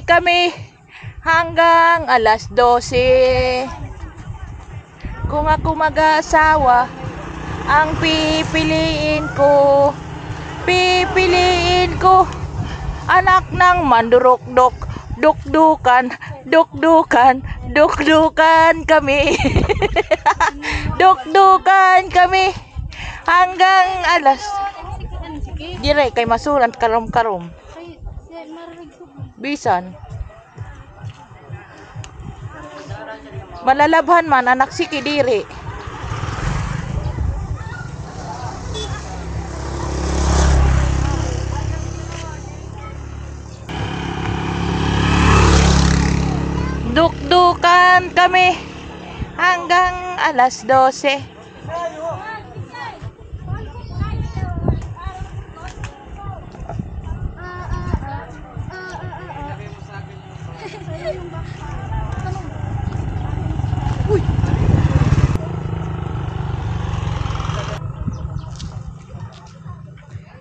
kami hanggang alas 12. Kung ako mag-asawa, ang pipiliin ko anak ng mandurok-dok, dukdukan kami. Dukdukan kami hanggang alas. Dire kay masuran karom-karom. Bisan. Malalabhan man anak si Kidiri. Dukdukan kami hanggang alas 12.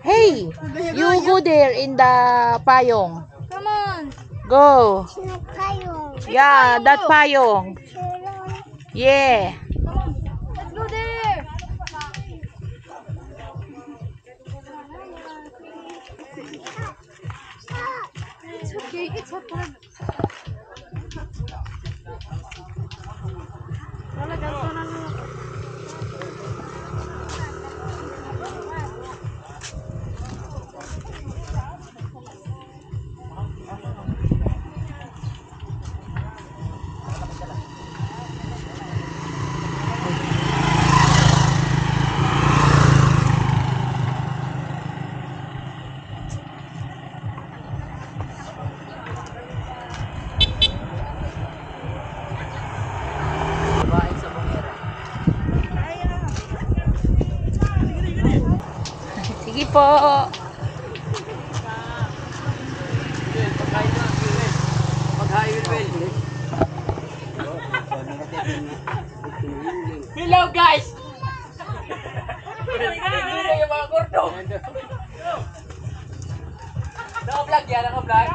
Hey, you go there in the payong. Come on. Go. Payong. Yeah, that payong. Yeah. Come on. Let's go there. It's okay. It's okay. Sige po. Hello guys. Yung mga gordo. Naka-vlog yan, naka-vlog.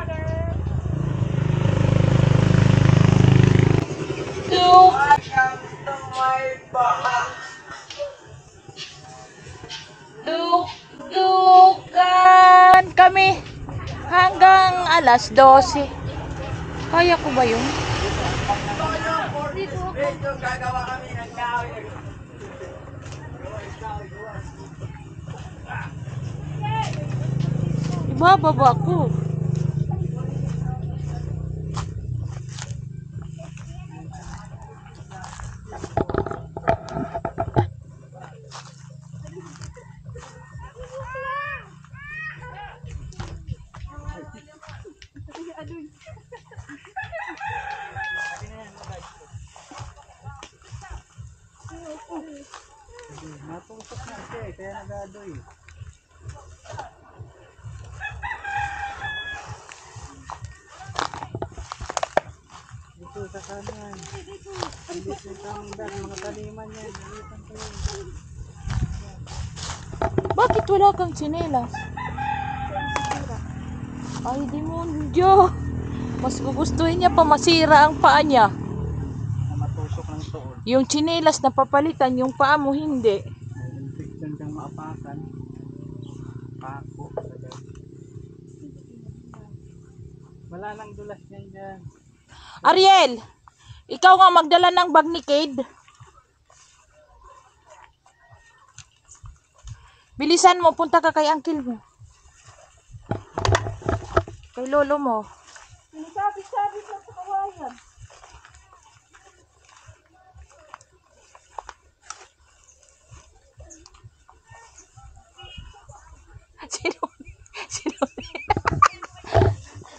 Dukdukan kami hanggang alas 12. Kaya ko ba yun? Ibababa ko. Natusok na siya eh, kaya nagadoy. Dito sa kanan. Dito sa hanggan, mga taliman yan. Bakit wala kang tsinelas? Ay, demonyo. Mas gugustuhin niya pa masira ang paa niya. Na matusok ng tuon. Yung tsinelas na papalitan, yung paa mo hindi. May infection siyang maapakan. Pako. Wala nang dulas niyan dyan. Ariel, ikaw nga magdala ng bag ni Cade. Bilisan mo, punta ka kay uncle mo. Kay lolo mo. Sabi sa kawayan.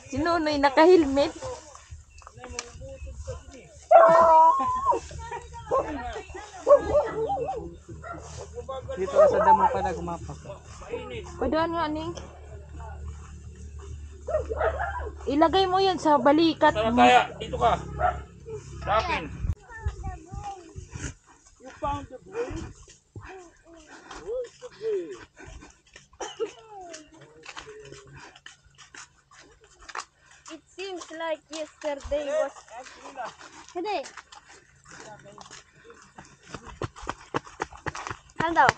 Sinunoy naka-helmet. Dito ka sa damo pala gumapak. Padaan nga ning. Ilagay mo yan sa balikat mo. Kaya, dito ka. Sa akin. You found the boy? Where's the boy? It seems like like yesterday was... Hindi. Ano daw?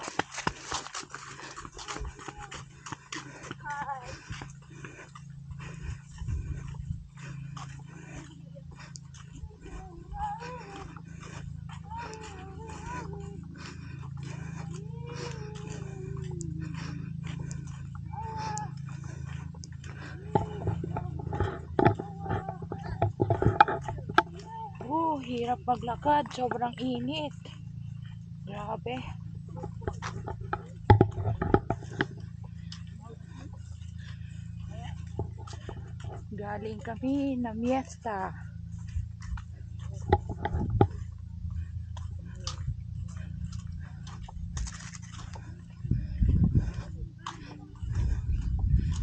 Hirap maglakad. Sobrang init. Grabe. Galing kami na miesta.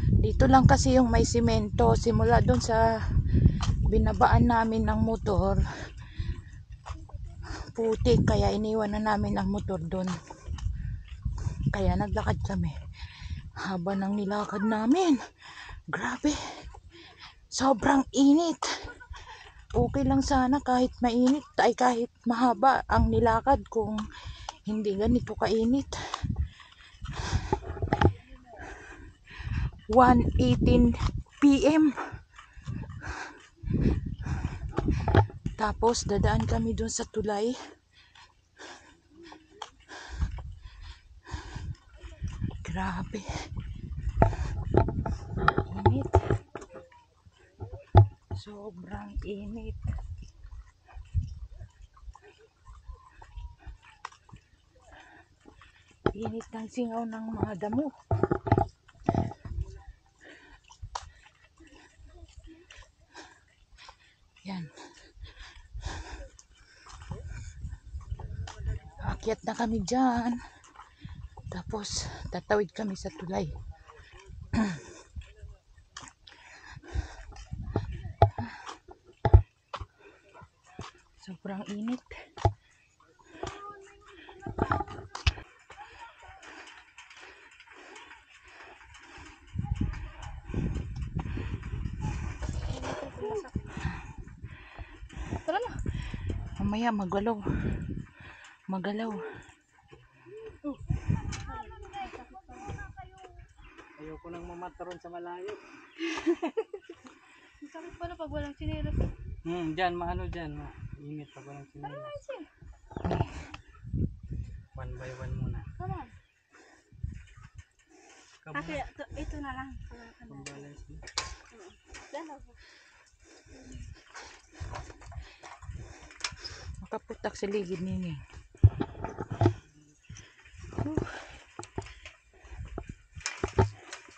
Dito lang kasi yung may simento. Simula doon sa binabaan namin ng motor, putik, kaya iniwan na namin ang motor doon. Kaya naglakad kami. Haba ng nilakad namin. Grabe. Sobrang init. Okay lang sana kahit mainit ay kahit mahaba ang nilakad kung hindi ganito kainit. 1:18 PM. Tapos dadaan kami dun sa tulay. Grabe. Init. Sobrang init. Init ng singaw ng mga damo. Yan. Akyat na kami dyan. Tapos tatawid kami sa tulay. Sobrang init. Tara na. Mamaya magalaw. Ayoko nang mamataron sa malayo. Ang sakit pala pag walang sinelas. Dyan, Init pag walang sinilas. One by one muna. Come on. Come on. Ito na lang. Pambalance mo. Makaputak sa ligid ninyo.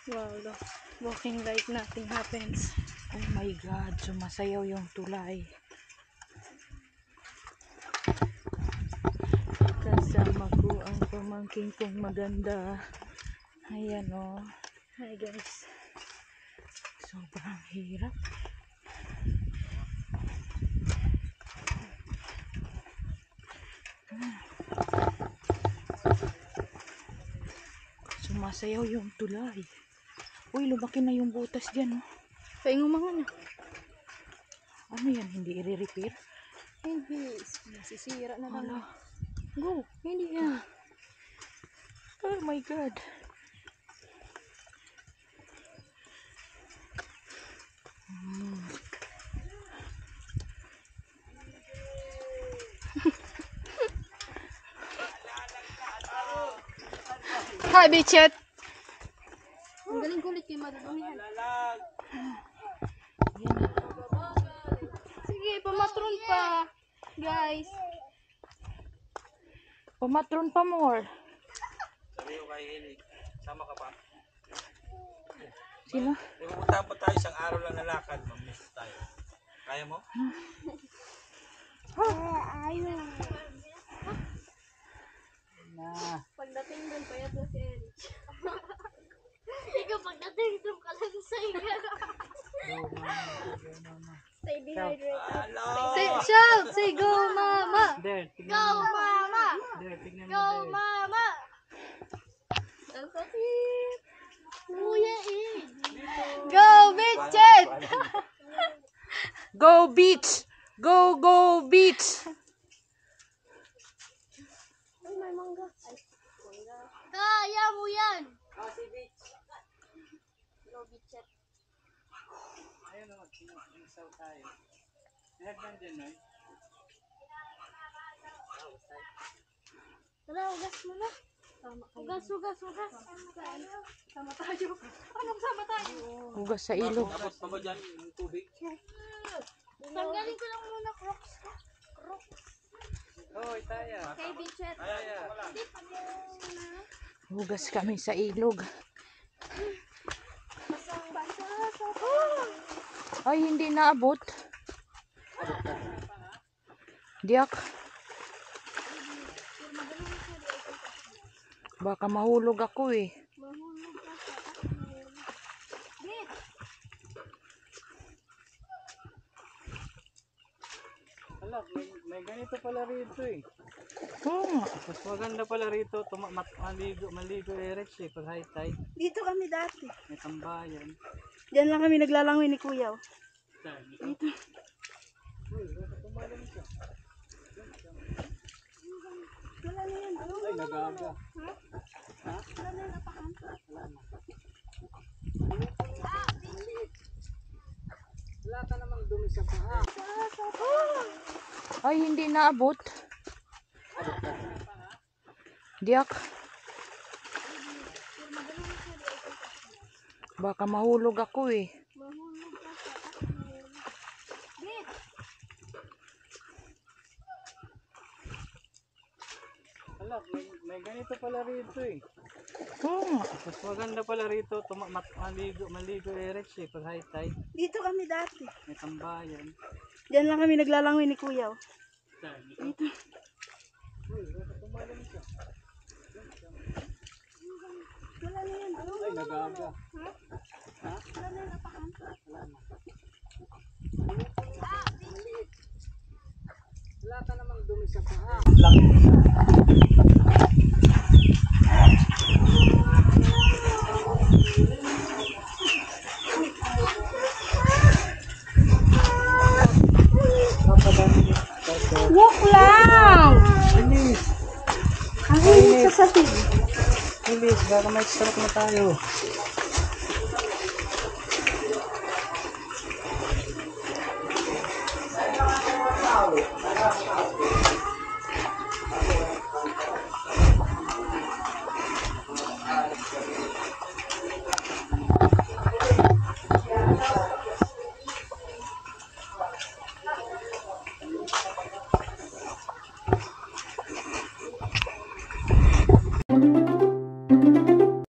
Wow, walking like nothing happens. Oh my God, sumasayaw yung tulay. Kasama ko ang pamangkin kong maganda. Ayan o. Hi guys. Sobrang hirap. Sumasayaw yung tulay. Uy, lumaki na yung butas dyan. Oh. Paingo mga na. Ano yan? Hindi i-repair? Hindi. Masisira na lang. Hala. Go. Hindi yan. Oh my God. Hi, Bichet. Ang galing kulit kay Madudumihan. Sige, pamatron pa. Guys. Pamatron pa more. Sabi ko kay Hili, sama ka pa? Sino? Pumunta pa tayo isang araw lang na lakad, mamiss tayo. Kaya mo? Ayun. Na. Pagdating doon, payat na si Erich. Ikaw, pagdating doon ka lang sa iyo. Stay dehydrated. Hello! Shout! Say go, mama! There, tignan Go, mo. mama! There, tignan mo. Go, There. mama! Ang sakit! Kuya, eh! Go, Bichet! Go beach! Go, go beach! Ay, may mangga. Ay, mangga. Kaya mo yan. Si Beach. Go bitchet. Ayun o, isaw tayo. Lahat nandyan, no? Tara, ugas mo na. Ugas. Sama tayo. Anong sama tayo? Hugas sa ilog. Tapos pa ba dyan yung tubig? Tanggalin ko lang muna crocs. Hoy, Taya. Kay bitchet. Taya. Hugas kami sa ilog. Basang-basa. Ay, hindi naabot. Diyak. Baka mahulog ako eh. Mahulog ka sa akin. Bit! Hala, may ganito pala rito eh. Oo nga. Mas maganda pala rito, maligo Rex eh, pag high tide. Dito kami dati. May tambayan. Diyan lang kami naglalangoy ni Kuya. Dito. Uy, baka tumalan siya. Wala na yan. Ay, nagaga. Wala na yan, napakan. Wala ka namang dumi sa paa. Ay, hindi naabot. Diyak. Baka mahulog ako eh. Mahulog ka sa akin. Bit! Hala, may ganito pala rito eh. Oo nga. Mas maganda pala rito, maligo Rex eh, pag high tide. Dito kami dati. May tambayan. Diyan lang kami naglalangoy ni Kuya. Dito. Uy, baka tumalan siya. Wala na yan. Ay, nagaga. Wala na yan, napakan. Wala ka namang dumi sa paa. Walk lang! Bilis! Ang hilig sa satig. Bilis, baka may stroke na tayo.